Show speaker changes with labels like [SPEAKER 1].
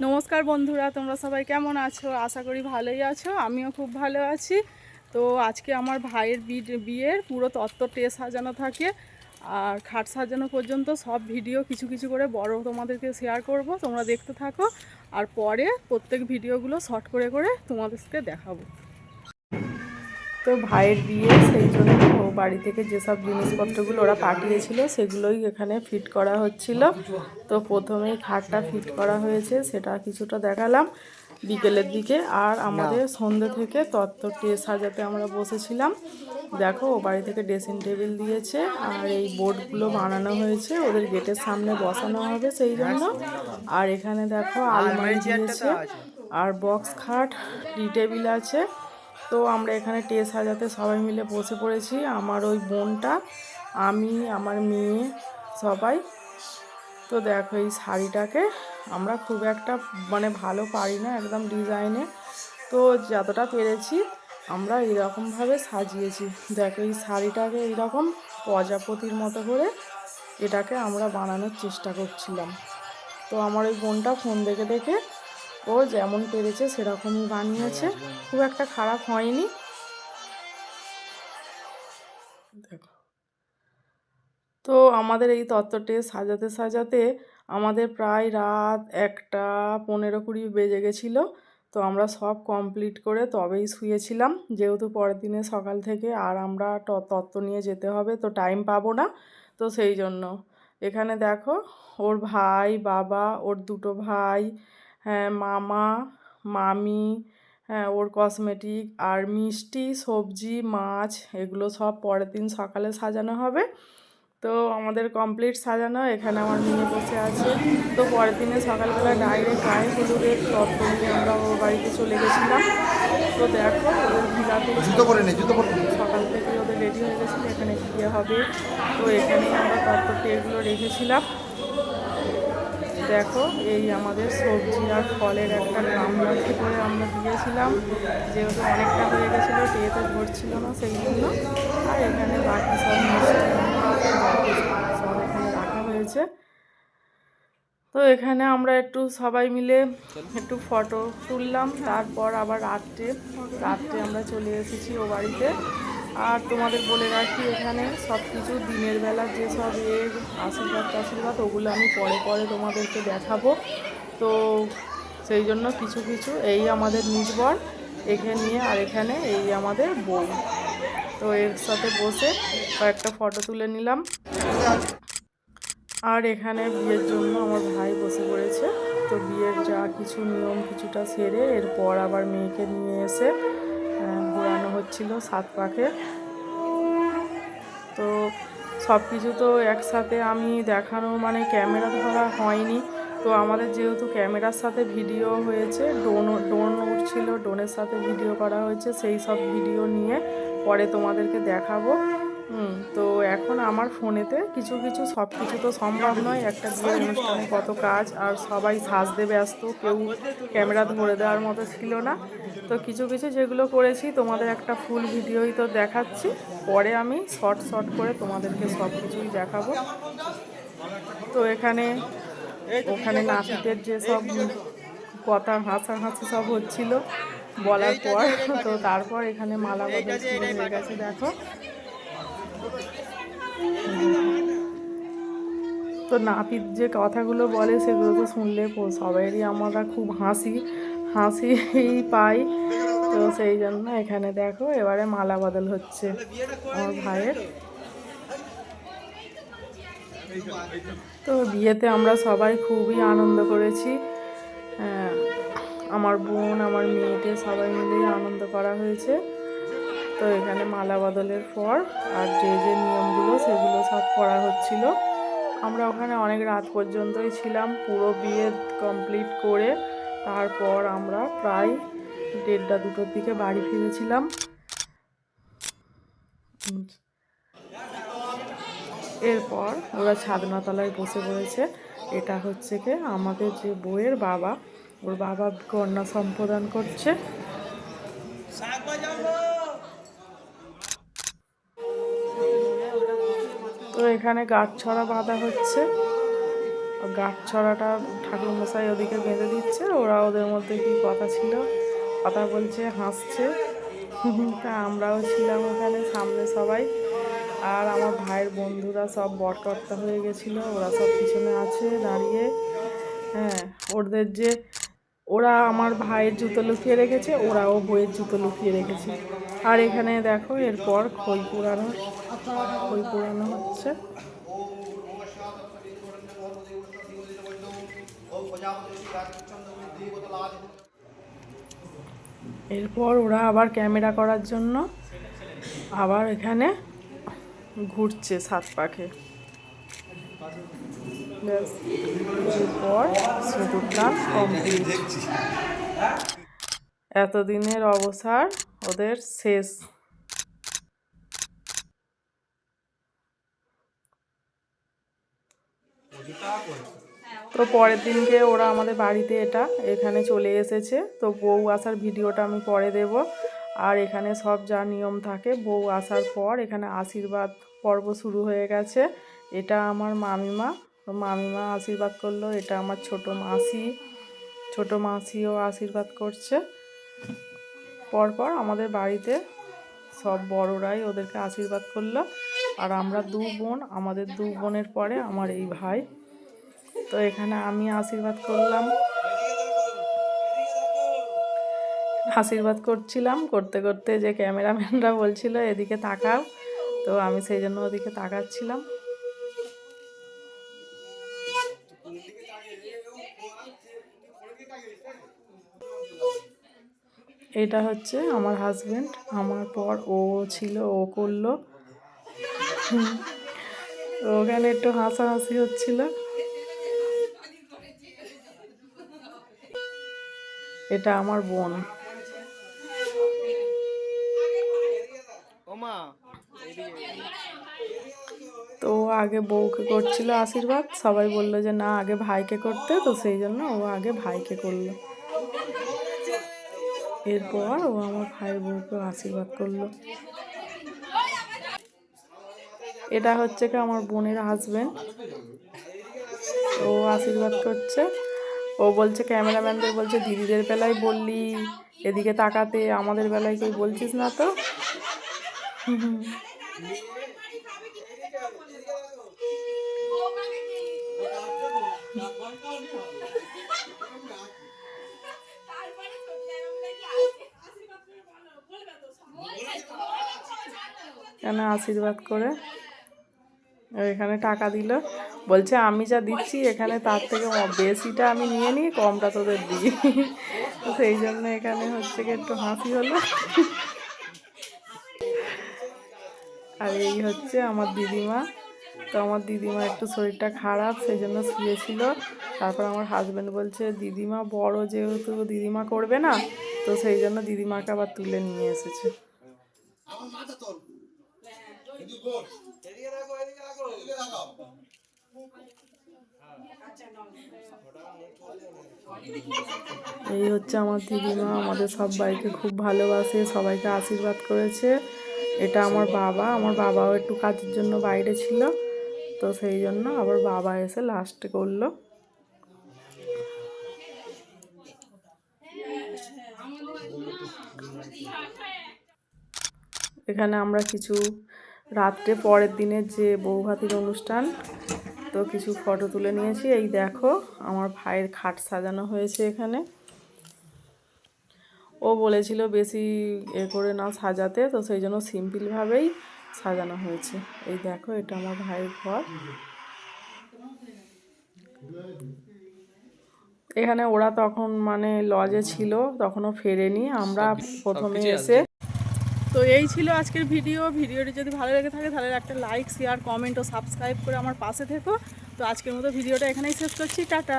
[SPEAKER 1] নমস্কার বন্ধুরা, তোমরা সবাই কেমন আছো? আশা করি ভালোই আছো। আমিও খুব ভালো আছি। তো আজকে আমার ভাইয়ের বিয়ের পুরো তত্ত্ব সাজানো থাকে, আর খাট সাজানো পর্যন্ত সব ভিডিও কিছু কিছু করে বড় তোমাদেরকে শেয়ার করব। তোমরা দেখতে থাকো, আর পরে প্রত্যেক ভিডিওগুলো শর্ট করে করে তোমাদেরকে দেখাবো। তো ভাইয়ের বিয়ে, সেই জন্য বাড়ি থেকে যেসব জিনিসপত্রগুলো ওরা পাঠিয়েছিল সেগুলোই এখানে ফিট করা হচ্ছিল। তো প্রথমেই খাটটা ফিট করা হয়েছে, সেটা কিছুটা দেখালাম বিকেলের দিকে। আর আমাদের সন্ধ্যে থেকে তত্ত্ব সাজাতে আমরা বসেছিলাম। দেখো, ও বাড়ি থেকে ড্রেসিং টেবিল দিয়েছে, আর এই বোর্ডগুলো বানানো হয়েছে, ওদের গেটের সামনে বসানো হবে সেই জন্য। আর এখানে দেখো আলমারি দিয়েছে, আর বক্স খাট, টি টেবিল আছে। তো আমরা এখানে সাজাতে সবাই মিলে বসে পড়েছি। আমার ওই বোনটা, আমি, আমার মেয়ে, সবাই। তো দেখো, এই শাড়িটাকে আমরা খুব একটা ভালো পারি না একদম ডিজাইনে, তো যতটা পেরেছি আমরা এরকমভাবে সাজিয়েছি। দেখো, এই শাড়িটাকে এইরকম প্রজাপতির মতো করে এটাকে আমরা বানানোর চেষ্টা করছিলাম। তো আমার ওই বোনটা ফোন দেখে দেখে ও যেমন পেরেছে সেরকমই বানিয়েছে, খুব একটা খারাপ হয়নি। দেখো, তো আমাদের এই তত্ত্বটি সাজাতে সাজাতে আমাদের প্রায় রাত 1:15-20 বেজে গেছিলো। তো আমরা সব কমপ্লিট করে তবেই শুয়েছিলাম, যেহেতু পরের দিনে সকাল থেকে আর আমরা তত্ত্ব নিয়ে যেতে হবে, তো টাইম পাবো না। তো সেই জন্য এখানে দেখো, ওর ভাই, বাবা, ওর দুটো ভাই, হ্যাঁ, মামা, মামি, হ্যাঁ, ওর কসমেটিক আর মিষ্টি, সবজি, মাছ, এগুলো সব পরের দিন সকালে সাজানো হবে। তো আমাদের কমপ্লিট সাজানো। এখানে আমার মেয়ে বসে আছে। তো পরের দিনে সকালবেলা ডাইরেক্ট গায়ে হলুদের তত্ত্ব নিয়ে আমরা ওর বাড়িতে চলে গেছিলাম। তো দেখো, ওদের ভিলাতে সকাল থেকে ওদের রেডি হয়ে গেছিলো, এখানে বিয়ে হবে। তো এখানেই আমরা তত্ত্বটি এগুলো রেখেছিলাম। দেখো, এই আমাদের সবজি আর ফলের একটা গামলাতে করে আমরা দিয়েছিলাম, যেহেতু অনেকটা হয়ে গেছিলো, টেতে ভরছিল না সেই জন্য। আর এখানে বাকি সব মিষ্টি সব এখানে রাখা হয়েছে। তো এখানে আমরা একটু সবাই মিলে একটু ফটো তুললাম। তারপর আবার রাত্রে আমরা চলে এসেছি ও বাড়িতে। আর তোমাদের বলে রাখি, এখানে সব কিছু দিনের বেলা যেসব আশীর্বাদ ওগুলো আমি পরে পরে তোমাদেরকে দেখাবো। তো সেই জন্য কিছু কিছু এই আমাদের নিজবর এখানে নিয়ে, আর এখানে এই আমাদের বউ। তো এর সাথে বসে কয়েকটা ফটো তুলে নিলাম। আর এখানে বিয়ের জন্য আমার ভাই বসে পড়েছে। তো বিয়ের যা কিছু নিয়ম কিছুটা সেরে এরপর আবার মেয়েকে নিয়ে এসে ঘোরানো হচ্ছিল 7 পাকে। তো সব কিছু তো একসাথে আমি দেখানো ক্যামেরা ধরা হয়নি। তো আমাদের যেহেতু ক্যামেরার সাথে ভিডিও হয়েছে, ড্রোন উঠছিল, ড্রোনের সাথে ভিডিও করা হয়েছে, সেই সব ভিডিও নিয়ে পরে তোমাদেরকে দেখাবো। তো এখন আমার ফোনেতে কিছু কিছু, সব কিছু তো সম্ভব নয়, একটা বিয়ের অনুষ্ঠানে কত কাজ, আর সবাই সাজতে ব্যস্ত, কেউ ক্যামেরা ধরে দেওয়ার মতো ছিল না। তো কিছু কিছু যেগুলো করেছি তোমাদের একটা ফুল ভিডিওই তো দেখাচ্ছি, পরে আমি শর্ট করে তোমাদেরকে সব কিছুই দেখাবো। তো ওখানে নাপিতের যেসব কথা হাসাহাসি সব হচ্ছিল বলার পর, তো তারপর এখানে মালা বদল শুরু হয়ে গেছে। দেখো, তো নাপিত যে কথাগুলো বলে সেগুলো তো শুনলে সবাইরই আমরা খুব হাসি পাই। তো সেই জন্য এখানে দেখো, এবারে মালা বদল হচ্ছে আমার ভাইয়ের। তো বিয়েতে আমরা সবাই খুবই আনন্দ করেছি। আমার বোন, আমার মেয়েটে সবাই মিলেই আনন্দ করা হয়েছে। তো এখানে মালা বদলের পর আর যে যে নিয়মগুলো সেগুলো সব করা হচ্ছিল। আমরা ওখানে অনেক রাত পর্যন্তই ছিলাম, পুরো বিয়ে কমপ্লিট করে তারপর আমরা প্রায় 1:30-2টোর দিকে বাড়ি ফিরেছিলাম। এরপর ওরা ছাদনাতলায় বসে পড়েছে। এটা হচ্ছে কি আমাদের যে বউয়ের বাবা, ওর বাবা কন্যা সম্প্রদান করছে। তো এখানে গাঁটছড়া বাঁধা হচ্ছে। গাঁট ছড়াটা ঠাকুরমশাই ওদিকে বেঁধে দিচ্ছে, ওরা ওদের মধ্যে কি কথা ছিল, কথা বলছে, হাসছে। তা আমরাও ছিলাম ওখানে সামনে সবাই। আর আমার ভাইয়ের বন্ধুরা সব বরকর্তা হয়ে গেছিলো, ওরা সব পিছনে আছে দাঁড়িয়ে। হ্যাঁ, ওরা আমার ভাইয়ের জুতো লুকিয়ে রেখেছে, ওরাও বইয়ের জুতো লুকিয়ে রেখেছে। আর এখানে দেখো এরপর খই পোড়ানো হচ্ছে। এরপর ওরা আবার ক্যামেরা করার জন্য আবার এখানে ঘুরছে 7 পাকে। এরপর সিঁদুরদান কমপ্লিট। এতদিনের অবসর ওদের শেষ। তো পরের দিনকে ওরা আমাদের বাড়িতে এখানে চলে এসেছে। তো বউ আসার ভিডিওটা আমি পরে দেব। আর এখানে সব যা নিয়ম থাকে, বউ আসার পর এখানে আশীর্বাদ পর্ব শুরু হয়ে গেছে। এটা আমার মামিমা আশীর্বাদ করলো। এটা আমার ছোট মাসিও আশীর্বাদ করছে। পরপর আমাদের বাড়িতে সব বড়রাই ওদেরকে আশীর্বাদ করলো। আর আমরা 2 বোন, আমাদের 2 বোনের পরে আমার এই ভাই। তো এখানে আমি আশীর্বাদ করছিলাম। করতে করতে যে ক্যামেরাম্যানরা বলছিল এদিকে তাকাও, তো আমি সেই জন্য ওদিকে তাকাচ্ছিলাম। এটা হচ্ছে আমার হাজবেন্ড, আমার পর ও ছিল, ও করলো। ওখানে একটু হাসাহাসি হচ্ছিল। এটা আমার বোন। তো আগে বউকে করছিল আশীর্বাদ, সবাই বললো যে না আগে ভাইকে করতে, তো সেই জন্য ও আগে ভাইকে করলো। এরপর ও আমার ভাইয়ের বউকে আশীর্বাদ করলো। এটা হচ্ছে কি আমার বোনের হাজবেন্ড, ও আশীর্বাদ করছে। ও বলছে ক্যামেরাম্যানদের বলছে দিদিদের বেলায় বললি এদিকে তাকাতে, আমাদের বেলায় কেউ বলছিস না তো। কেন আশীর্বাদ করে এখানে টাকা দিল, বলছে আমি যা দিচ্ছি এখানে তার থেকে বেশিটা আমি নিয়ে নিই, কমটা তোদের দিই। তো সেই জন্য এখানে হচ্ছে কি একটু হাসি হলো। আর এই হচ্ছে আমার দিদিমা। তো আমার দিদিমা একটু শরীরটা খারাপ, সেই জন্য শুয়েছিল। তারপর আমার হাজব্যান্ড বলছে দিদিমা বড়, যেহেতু দিদিমা করবে না, তো সেই জন্য দিদিমাকে আবার তুলে নিয়ে এসেছে। এই হচ্ছে আমার দিদিমা, আমাদের সবাইকে খুব ভালোবাসে, সবাইকে আশীর্বাদ করেছে। এটা আমার বাবাও একটু কাজের জন্য বাইরে ছিল, তো সেই জন্য আবার বাবা এসে লাস্টে করলো। এখানে আমরা কিছু রাত্রে পরের দিনের যে বৌভাতের অনুষ্ঠান, তো কিছু ফটো তুলে নিয়েছি। এই দেখো আমার ভাইয়ের খাট সাজানো হয়েছে এখানে। ও বলেছিল বেশি করে না সাজাতে, তো সেই জন্য সিম্পলভাবেই সাজানো হয়েছে। এই দেখো এটা আমার ভাইয়ের ঘর। এখানে ওরা তখন মানে লজে ছিল, তখনও ফেরেনি, আমরা প্রথমে এসে। তো এই ছিল আজকের ভিডিওটি যদি ভালো লেগে থাকে তাহলে একটা লাইক, শেয়ার, কমেন্ট ও সাবস্ক্রাইব করে আমার পাশে থেকো। তো আজকের মতো ভিডিওটা এখানেই শেষ করছি, টাটা।